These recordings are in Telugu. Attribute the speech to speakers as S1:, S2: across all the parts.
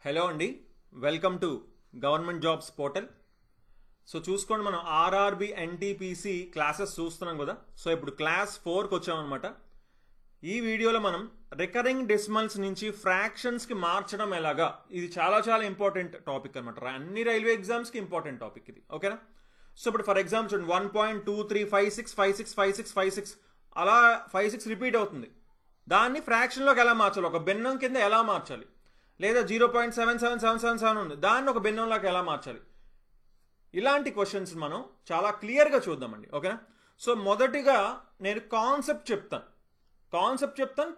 S1: హలో అండి, welcome to government jobs portal. So చూసుకోండి, మనం ఆర్ఆర్బి ఎన్టీపీసీ క్లాసెస్ చూస్తున్నాం కదా. సో ఇప్పుడు క్లాస్ 4కి వచ్చామన్నమాట. ఈ వీడియోలో మనం రికరింగ్ డెసిమల్స్ నుంచి ఫ్రాక్షన్స్కి మార్చడం ఎలాగా, ఇది చాలా చాలా ఇంపార్టెంట్ టాపిక్ అనమాట. అన్ని రైల్వే ఎగ్జామ్స్కి ఇంపార్టెంట్ టాపిక్ ఇది, ఓకేనా. సో ఇప్పుడు ఫర్ ఎగ్జాంపుల్ చూడండి, 1.2356565656 అలా 56 రిపీట్ అవుతుంది. దాన్ని ఫ్రాక్షన్లోకి ఎలా మార్చాలి, ఒక భిన్నం కింద ఎలా మార్చాలి, లేదా 0.77777 ఉంది, దాన్ని ఒక భిన్నంలోకి ఎలా మార్చాలి, ఇలాంటి క్వశ్చన్స్ మనం చాలా క్లియర్గా చూద్దామండి, ఓకేనా. సో మొదటిగా నేను కాన్సెప్ట్ చెప్తాను,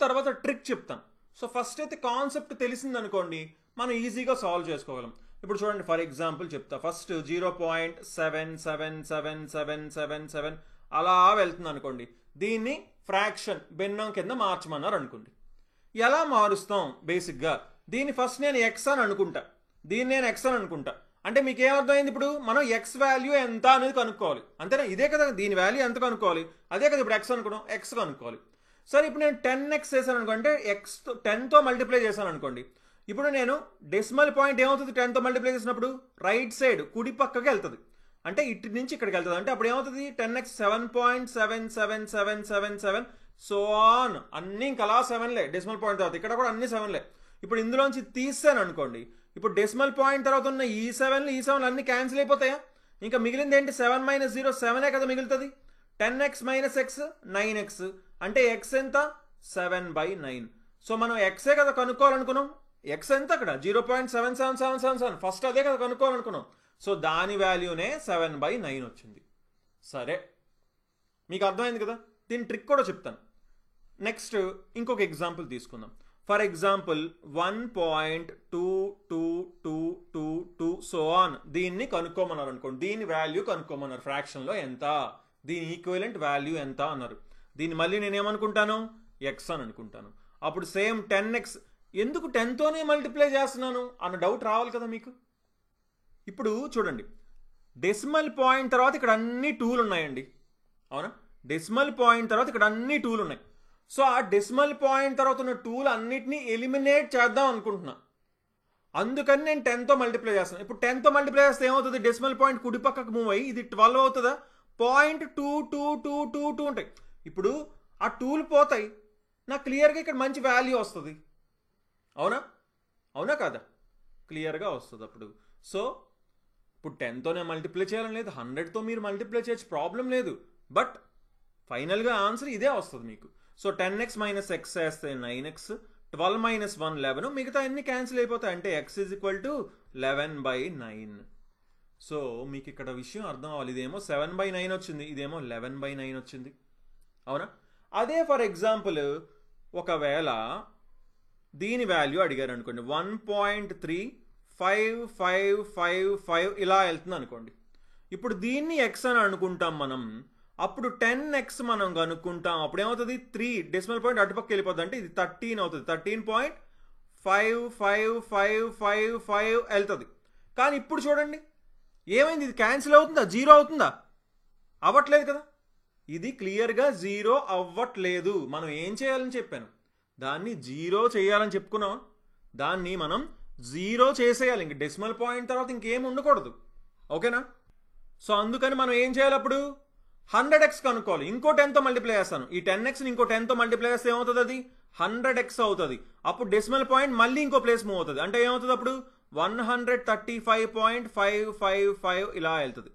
S1: తర్వాత ట్రిక్ చెప్తాను. సో ఫస్ట్ అయితే కాన్సెప్ట్ తెలిసిందనుకోండి, మనం ఈజీగా సాల్వ్ చేసుకోగలం. ఇప్పుడు చూడండి, ఫర్ ఎగ్జాంపుల్ చెప్తా. ఫస్ట్ 0.77777 అలా వెళ్తుంది అనుకోండి. దీన్ని ఫ్రాక్షన్ భిన్నం కింద మార్చమన్నారు అనుకోండి. ఎలా మారుస్తాం బేసిక్గా? దీన్ని ఫస్ట్ నేను ఎక్స్ అని అనుకుంటా, దీన్ని నేను ఎక్స్ అని అనుకుంటా. అంటే మీకు ఏమర్థమైంది? ఇప్పుడు మనం ఎక్స్ వాల్యూ ఎంత అనేది కనుక్కోవాలి, అంతేనా? ఇదే కదా, దీని వాల్యూ ఎంత కనుక్కోవాలి, అదే కదా ఇప్పుడు ఎక్స్ అనుకున్నాం, ఎక్స్ కనుక్కోవాలి. సరే, ఇప్పుడు నేను 10x చేశాను అనుకోండి, ఎక్స్ 10తో మల్టిప్లై చేశాను అనుకోండి. ఇప్పుడు నేను డెసిమల్ పాయింట్ ఏమవుతుంది 10తో మల్టిప్లై చేసినప్పుడు? రైట్ సైడ్ కుడి పక్కకి వెళ్తుంది, అంటే ఇటు నుంచి ఇక్కడికి వెళ్తుంది. అంటే అప్పుడు ఏమవుతుంది? 10x 7.77777 సో ఆన్, అన్నీ ఇంకా అలా 7లే డెసిమల్ పాయింట్ తర్వాత, ఇక్కడ కూడా అన్ని 7లే. ఇప్పుడు ఇందులోంచి తీసాను అనుకోండి, ఇప్పుడు డెసిమల్ పాయింట్ తర్వాత ఉన్న ఈ 7 అన్ని క్యాన్సిల్ అయిపోతాయా? ఇంకా మిగిలింది ఏంటి? 7 - 0 7 కదా మిగులుతుంది. 10x - x 9x, అంటే ఎక్స్ ఎంత? 7/9. సో మనం ఎక్సే కదా కనుక్కోవాలనుకున్నాం. ఎక్స్ ఎంత అక్కడ? 0.77777, ఫస్ట్ అదే కదా కనుక్కోవాలనుకున్నాం. సో దాని వాల్యూనే 7/9 వచ్చింది. సరే, మీకు అర్థమైంది కదా. దీని ట్రిక్ కూడా చెప్తాను. నెక్స్ట్ ఇంకొక ఎగ్జాంపుల్ తీసుకుందాం. ఫర్ ఎగ్జాంపుల్ 1.2222 సో ఆన్, దీన్ని కనుక్కోమన్నారు అనుకోండి. దీని వాల్యూ కనుక్కోమన్నారు, ఫ్రాక్షన్లో ఎంత, దీని ఈక్వలెంట్ వాల్యూ ఎంత అన్నారు. దీన్ని మళ్ళీ నేనేమనుకుంటాను? ఎక్స్ అని అనుకుంటాను. అప్పుడు సేమ్ 10x, ఎందుకు 10తోనే మల్టిప్లై చేస్తున్నాను అన్న డౌట్ రావాలి కదా మీకు. ఇప్పుడు చూడండి, డెసిమల్ పాయింట్ తర్వాత ఇక్కడ అన్ని 2లు ఉన్నాయండి, అవునా? డెసిమల్ పాయింట్ తర్వాత ఇక్కడ అన్ని 2లు ఉన్నాయి. సో ఆ డెసిమల్ పాయింట్ తర్వాత ఉన్న 2లు అన్నిటినీ ఎలిమినేట్ చేద్దాం అనుకుంటున్నా. అందుకని నేను 10తో మల్టిప్లై చేస్తాను. ఇప్పుడు 10తో మల్టిప్లై చేస్తే ఏమవుతుంది? డెసిమల్ పాయింట్ కుడి పక్కకు మూవ్ అయ్యి ఇది 12 అవుతుందా? 0.2222 ఉంటాయి. ఇప్పుడు ఆ 2లు పోతాయి, నాకు క్లియర్గా ఇక్కడ మంచి వాల్యూ వస్తుంది, అవునా కాదా? క్లియర్గా వస్తుంది అప్పుడు. సో ఇప్పుడు 10తోనే మల్టిప్లై చేయాలని లేదు, 100తో మీరు మల్టిప్లై చేయొచ్చు, ప్రాబ్లం లేదు. బట్ ఫైనల్గా ఆన్సర్ ఇదే వస్తుంది మీకు. సో 10x - x వేస్తే 9x, 12 - 1 11, మిగతా అన్ని క్యాన్సిల్ అయిపోతాయి, అంటే x = 11/9. సో మీకు ఇక్కడ విషయం అర్థం అవ్వాలి. ఇదేమో 7/9 వచ్చింది, ఇదేమో 11/9 వచ్చింది, అవునా? అదే ఫర్ ఎగ్జాంపుల్ ఒకవేళ దీని వాల్యూ అడిగారు అనుకోండి, 1.3555 ఇలా వెళ్తుంది అనుకోండి. ఇప్పుడు దీన్ని x అని అనుకుంటాం మనం. అప్పుడు 10x మనం కనుక్కుంటాం. అప్పుడు ఏమవుతుంది? 3 డెసిమల్ పాయింట్ అటుపక్క వెళ్ళిపోతుంది, అంటే ఇది 13 అవుతుంది. 13.5555 వెళ్తుంది. కానీ ఇప్పుడు చూడండి ఏమైంది? ఇది క్యాన్సిల్ అవుతుందా? 0 అవుతుందా? అవ్వట్లేదు కదా. ఇది క్లియర్గా 0 అవ్వట్లేదు. మనం ఏం చేయాలని చెప్పాను? దాన్ని 0 చేయాలని చెప్పుకున్నాం. దాన్ని మనం 0 చేసేయాలి. ఇంక డెసిమల్ పాయింట్ తర్వాత ఇంకేం ఉండకూడదు, ఓకేనా. సో అందుకని మనం ఏం చేయాలి? అప్పుడు 100x కనుక్కోవాలి. ఇంకో 10తో మల్టిప్లై చేస్తాను. ఈ 10xని ఇంకో 10తో మల్టిప్లై చేస్తే ఏమవుతుంది? అది 100x అవుతుంది. అప్పుడు డెసిమల్ పాయింట్ మళ్ళీ ఇంకో ప్లేస్ మూవ్ అవుతుంది, అంటే ఏమవుతుంది? అప్పుడు 135.555 ఇలా వెళ్తుంది.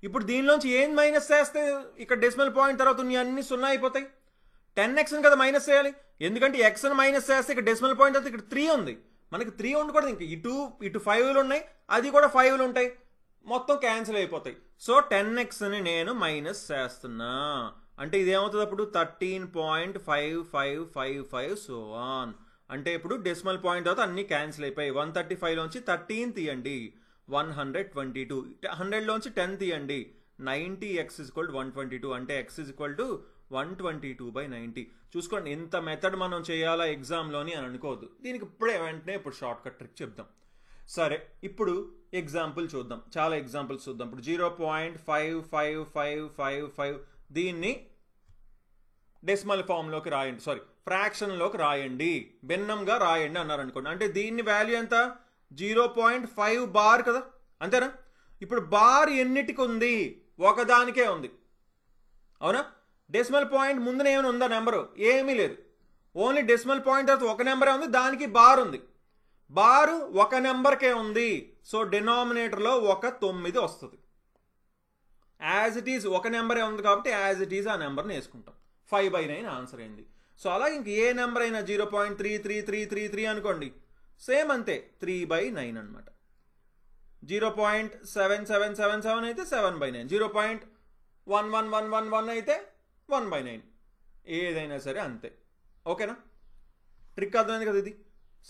S1: ఇప్పుడు దీనిలోంచి ఏం మైనస్ చేస్తే ఇక్కడ డెసిమల్ పాయింట్ తర్వాత అన్ని 0 అయిపోతాయి? 10xని కదా మైనస్ చేయాలి, ఎందుకంటే xని మైనస్ చేస్తే ఇక్కడ డెసిమల్ పాయింట్ తర్వాత ఇక్కడ 3 ఉంది, మనకి 3 ఉండకూడదు. ఇంక ఇటు 5లు ఉన్నాయి, అది కూడా 5లు ఉంటాయి, మొత్తం క్యాన్సిల్ అయిపోతాయి. సో 10xని నేను మైనస్ చేస్తున్నా, అంటే ఇదేమవుతుంది? అప్పుడు 13.5555 సో ఆన్. అంటే ఇప్పుడు డెసిమల్ పాయింట్ తర్వాత అన్ని క్యాన్సిల్ అయిపోయి 135లోంచి 13 తీయండి, 122. 100లోంచి 10 తీయండి, 90x = 122, అంటే x = 122/90. చూసుకోండి, ఇంత మెథడ్ మనం చేయాలా ఎగ్జామ్లోని అని అనుకోవద్దు. దీనికి వెంటనే ఇప్పుడు షార్ట్ కట్ ట్రిక్ చెప్దాం. సరే, ఇప్పుడు ఎగ్జాంపుల్ చూద్దాం, చాలా ఎగ్జాంపుల్స్ చూద్దాం. ఇప్పుడు 0.55555 దీన్ని డెసిమల్ ఫామ్లోకి రాయండి, ఫ్రాక్షన్లోకి రాయండి, భిన్నంగా రాయండి అన్నారు అనుకోండి. అంటే దీన్ని వాల్యూ ఎంత? 0.5 బార్ కదా, అంతేనా? ఇప్పుడు బార్ ఎన్నిటికి ఉంది? ఒకదానికే ఉంది, అవునా? డెసిమల్ పాయింట్ ముందున ఏమైనా ఉందా నెంబరు? ఏమీ లేదు. ఓన్లీ డెసిమల్ పాయింట్ తర్వాత ఒక నెంబరే ఉంది, దానికి బార్ ఉంది. బారు ఒక నెంబర్కే ఉంది, సో డినామినేటర్లో ఒక 9 వస్తుంది. యాజ్ ఇట్ ఈజ్ ఒక నెంబరే ఉంది కాబట్టి యాజ్ ఇట్ ఈజ్ ఆ నెంబర్ని వేసుకుంటాం. 5/9 ఆన్సర్ అయింది. సో అలా ఇంక ఏ నెంబర్ అయినా 0.33333 అనుకోండి, సేమ్ అంతే 3/9 అనమాట. 0.7777 అయితే 7/9, 0.11111 అయితే 1/9, ఏదైనా సరే అంతే. ఓకేనా? ట్రిక్ అర్థమైంది కదా ఇది?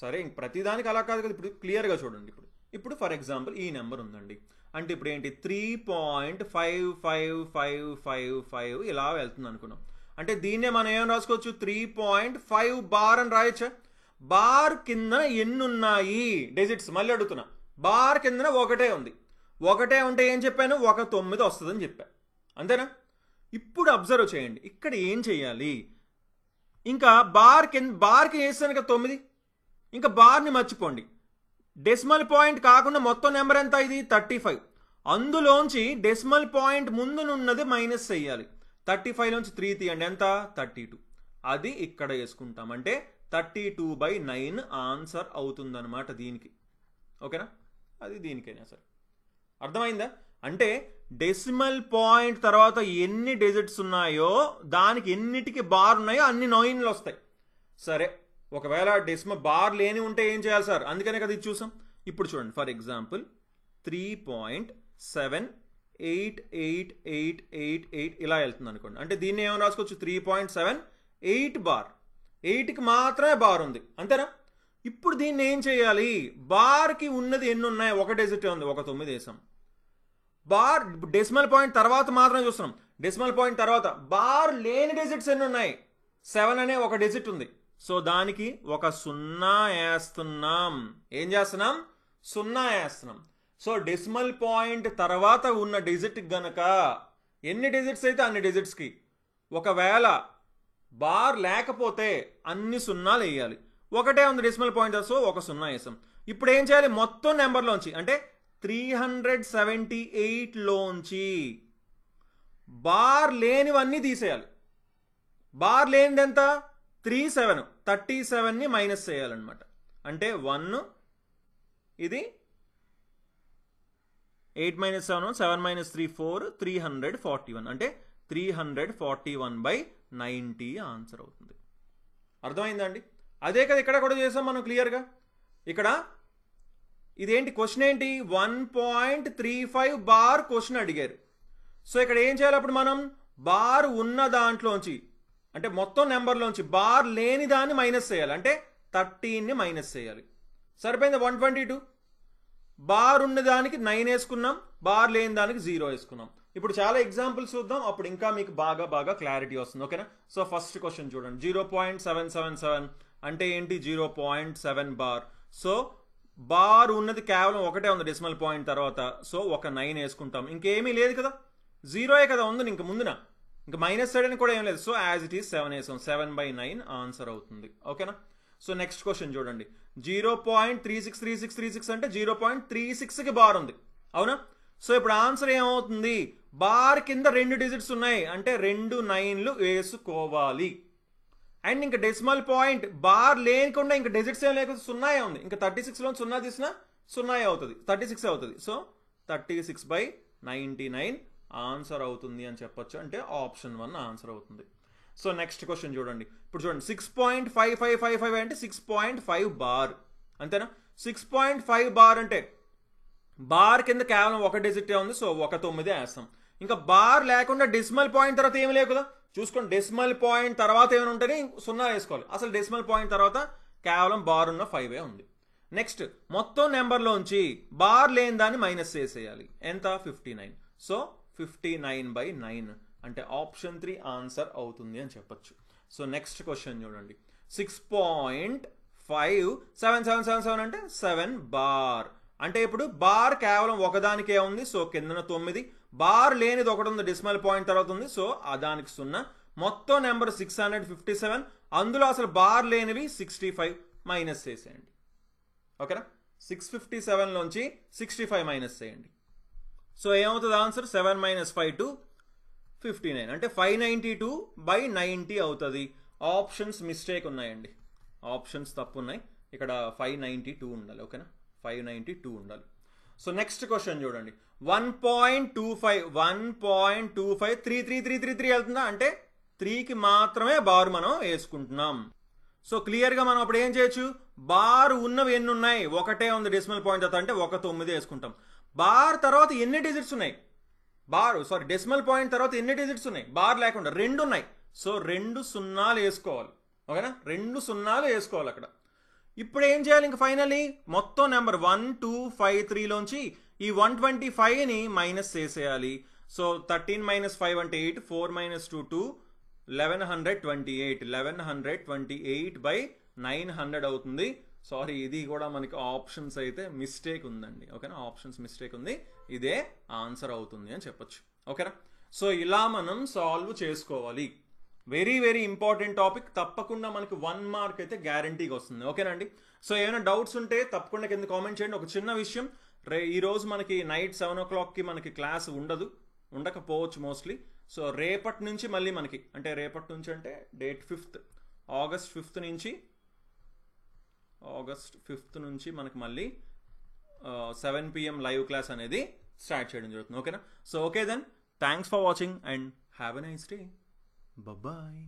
S1: సరే, ఇంక ప్రతిదానికి అలా కాదు కదా. ఇప్పుడు క్లియర్గా చూడండి. ఇప్పుడు ఫర్ ఎగ్జాంపుల్ ఈ నెంబర్ ఉందండి, అంటే ఇప్పుడు ఏంటి 3.55555 ఇలా వెళ్తుంది అనుకున్నాం. అంటే దీన్నే మనం ఏం రాసుకోవచ్చు? 3.5 బార్ అని రాయొచ్చా? బార్ కింద ఎన్ని ఉన్నాయి డిజిట్స్? మళ్ళీ అడుగుతున్నా. బార్ కింద ఒకటే ఉంది. ఒకటే ఉంటే ఏం చెప్పాను? ఒక 9 వస్తుందని చెప్పా, అంతేనా? ఇప్పుడు అబ్జర్వ్ చేయండి, ఇక్కడ ఏం చేయాలి? ఇంకా బార్కి వేస్తాను కదా 9, ఇంకా బార్ని మర్చిపోండి. డెసిమల్ పాయింట్ కాకుండా మొత్తం నెంబర్ ఎంత? ఇది 35. అందులోంచి డెసిమల్ పాయింట్ ముందునున్నది మైనస్ చేయాలి. 35లోంచి 3 తీయండి, ఎంత? 32. అది ఇక్కడ వేసుకుంటాం, అంటే 32/9 ఆన్సర్ అవుతుందన్నమాట దీనికి. ఓకేనా? అది దీనికైనా సరే. అర్థమైందా? అంటే డెసిమల్ పాయింట్ తర్వాత ఎన్ని డిజిట్స్ ఉన్నాయో దానికి ఎన్నిటికి బార్ ఉన్నాయో అన్ని 9లు వస్తాయి. సరే, ఒకవేళ డెసిమల్ బార్ లేని ఉంటే ఏం చేయాలి సార్? అందుకనే కదా ఇది చూసాం. ఇప్పుడు చూడండి, ఫర్ ఎగ్జాంపుల్ 3.7888888 ఇలా వెళ్తుంది అనుకోండి. అంటే దీన్ని ఏమైనా రాసుకోవచ్చు? 3.78 బార్. 8కి మాత్రమే బార్ ఉంది, అంతేనా? ఇప్పుడు దీన్ని ఏం చేయాలి? బార్కి ఉన్నది ఎన్ని ఉన్నాయి? ఒక డిజిట్ ఉంది, ఒక 9 వేసాం. బార్ డెసిమల్ పాయింట్ తర్వాత మాత్రమే చూస్తున్నాం. డెసిమల్ పాయింట్ తర్వాత బార్ లేని డిజిట్స్ ఎన్ని ఉన్నాయి? 7 అనే ఒక డిజిట్ ఉంది, సో దానికి ఒక 0 వేస్తున్నాం. ఏం చేస్తున్నాం? 0 వేస్తున్నాం. సో డెసిమల్ పాయింట్ తర్వాత ఉన్న డిజిట్ గనక ఎన్ని డిజిట్స్ అయితే అన్ని డిజిట్స్కి, ఒకవేళ బార్ లేకపోతే అన్ని 0లు వేయాలి. ఒకటే ఉంది డెసిమల్ పాయింట్, సో ఒక 0 వేసాం. ఇప్పుడు ఏం చేయాలి? మొత్తం నెంబర్లోంచి, అంటే 378లోంచి బార్ లేనివన్నీ తీసేయాలి. బార్ లేనిది ఎంత? 37ని మైనస్ చేయాలన్నమాట. అంటే 1, ఇది 8 - 7 7 - 3 4 341, అంటే 341/90 ఆన్సర్ అవుతుంది. అర్థమైందండి? అదే కదా ఇక్కడ కూడా చేసాం మనం క్లియర్గా. ఇక్కడ ఇదేంటి క్వశ్చన్ ఏంటి? 1.35 బార్ క్వశ్చన్ అడిగారు. సో ఇక్కడ ఏం చేయాలి? అప్పుడు మనం బార్ ఉన్న దాంట్లోంచి, అంటే మొత్తం నెంబర్లోంచి బార్ లేని దాన్ని మైనస్ చేయాలి, అంటే 13ని మైనస్ చేయాలి. సరిపోయింది. 122. బార్ ఉన్న దానికి 9 వేసుకున్నాం, బార్ లేని దానికి 0 వేసుకున్నాం. ఇప్పుడు చాలా ఎగ్జాంపుల్స్ చూద్దాం, అప్పుడు ఇంకా మీకు బాగా క్లారిటీ వస్తుంది. ఓకేనా? సో ఫస్ట్ క్వశ్చన్ చూడండి. 0.777 అంటే ఏంటి? 0.7 బార్. సో బార్ ఉన్నది కేవలం ఒకటే ఉంది డెసిమల్ పాయింట్ తర్వాత, సో ఒక 9 వేసుకుంటాం. ఇంకేమీ లేదు కదా, 0 కదా ఉంది ఇంక ముందున, ఇంకా మైనస్ సైడ్ అని కూడా ఏం లేదు. సో యాజ్ ఇట్ ఈస్ 7 వేసాం. 7/9 ఆన్సర్ అవుతుంది. ఓకేనా? సో నెక్స్ట్ క్వశ్చన్ చూడండి. 0.363636 అంటే 0.36కి బార్ ఉంది, అవునా? సో ఇప్పుడు ఆన్సర్ ఏమవుతుంది? బార్ కింద 2 డిజిట్స్ ఉన్నాయి, అంటే 2 9లు వేసుకోవాలి. అండ్ ఇంకా డెసిమల్ పాయింట్ బార్ లేకుండా ఇంకా డిజిట్స్ ఏం లేకపోతే 0 ఉంది. ఇంకా 36లో 0 తీసినా 0 అవుతుంది, 36 అవుతుంది. సో 36/99 ఆన్సర్ అవుతుంది అని చెప్పొచ్చు, అంటే ఆప్షన్ 1 ఆన్సర్ అవుతుంది. సో నెక్స్ట్ క్వశ్చన్ చూడండి. ఇప్పుడు చూడండి 6.5555 అంటే 6.5 బార్, అంతేనా? 6.5 బార్ అంటే బార్ కింద కేవలం ఒక డిజిటే ఉంది, సో ఒక 9 వేస్తాం. ఇంకా బార్ లేకుండా డెసిమల్ పాయింట్ తర్వాత ఏమి లేవు కదా, చూసుకోండి. డెసిమల్ పాయింట్ తర్వాత ఏమైనా ఉంటేనే 0 వేసుకోవాలి. అసలు డెసిమల్ పాయింట్ తర్వాత కేవలం బార్ ఉన్న 5 ఉంది. నెక్స్ట్ మొత్తం నెంబర్లోంచి బార్ లేని దాన్ని మైనస్ చేసేయాలి. ఎంత? 59. సో 59/9 అంటే ఆప్షన్ 3 ఆన్సర్ అవుతుంది అని చెప్పొచ్చు. సో నెక్స్ట్ క్వశ్చన్ చూడండి. 6.5777 అంటే 7 బార్. అంటే ఇప్పుడు బార్ కేవలం ఒకదానికే ఉంది, సో కిందన 9. బార్ లేనిది ఒకటి ఉంది, డెసిమల్ పాయింట్ తర్వాత ఉంది, సో దానికి 0. మొత్తం నెంబర్ 657, అందులో అసలు బార్ లేనివి 65 మైనస్ చేసేయండి. ఓకేనా? 657లోంచి 65 మైనస్ చేయండి. సో ఏమవుతుంది ఆన్సర్? 7 మైనస్ 5 టు 59 అంటే 592/90 అవుతుంది. ఆప్షన్స్ మిస్టేక్ ఉన్నాయండి, ఆప్షన్స్ తప్పు ఉన్నాయి. ఇక్కడ 592 ఉండాలి. ఓకేనా, 592 ఉండాలి. సో నెక్స్ట్ క్వశ్చన్ చూడండి. 1.25 3 వెళ్తుందా అంటే 3కి మాత్రమే బార్ మనం వేసుకుంటున్నాం. సో క్లియర్గా మనం అప్పుడు ఏం చేయొచ్చు? బార్ ఉన్నవి ఎన్ని ఉన్నాయి? ఒకటే ఉంది డెసిమల్ పాయింట్ తర్వాత అంటే 9 వేసుకుంటాం. బార్ తర్వాత ఎన్ని డిజిట్స్ ఉన్నాయి? డెసిమల్ పాయింట్ తర్వాత ఎన్ని డిజిట్స్ ఉన్నాయి? బార్ లేకుండా 2 ఉన్నాయి. సో 2 సున్నాలు వేసుకోవాలి. ఓకేనా, 2 సున్నాలు వేసుకోవాలి అక్కడ. ఇప్పుడు ఏం చేయాలి? ఇంక ఫైనల్లీ మొత్తం నెంబర్ 1 2 5 3లోంచి ఈ 125ని మైనస్ చేసేయాలి. సో 13 మైనస్ 5 అంటే 8, 4 మైనస్ 2 2, 1128/900 అవుతుంది. సారీ, ఇది కూడా మనకి ఆప్షన్స్ అయితే మిస్టేక్ ఉందండి. ఓకేనా, ఆప్షన్స్ మిస్టేక్ ఉంది, ఇదే ఆన్సర్ అవుతుంది అని చెప్పొచ్చు. ఓకేనా, సో ఇలా మనం సాల్వ్ చేసుకోవాలి. Very very important topic. తప్పకుండా మనకి 1 మార్క్ అయితే గ్యారంటీగా వస్తుంది. ఓకేనండి, సో ఏమైనా డౌట్స్ ఉంటే తప్పకుండా కింద కామెంట్ చేయండి. ఒక చిన్న విషయం, ఈరోజు మనకి నైట్ 7 o'clockకి మనకి క్లాస్ ఉండకపోవచ్చు మోస్ట్లీ. సో రేపటి నుంచి మళ్ళీ మనకి అంటే డేట్ 5th ఆగస్ట్ 5th నుంచి మనకి మళ్ళీ 7 PM లైవ్ క్లాస్ అనేది స్టార్ట్ చేయడం జరుగుతుంది. ఓకేనా, so okay then, thanks for watching and have a nice day. Bye-bye.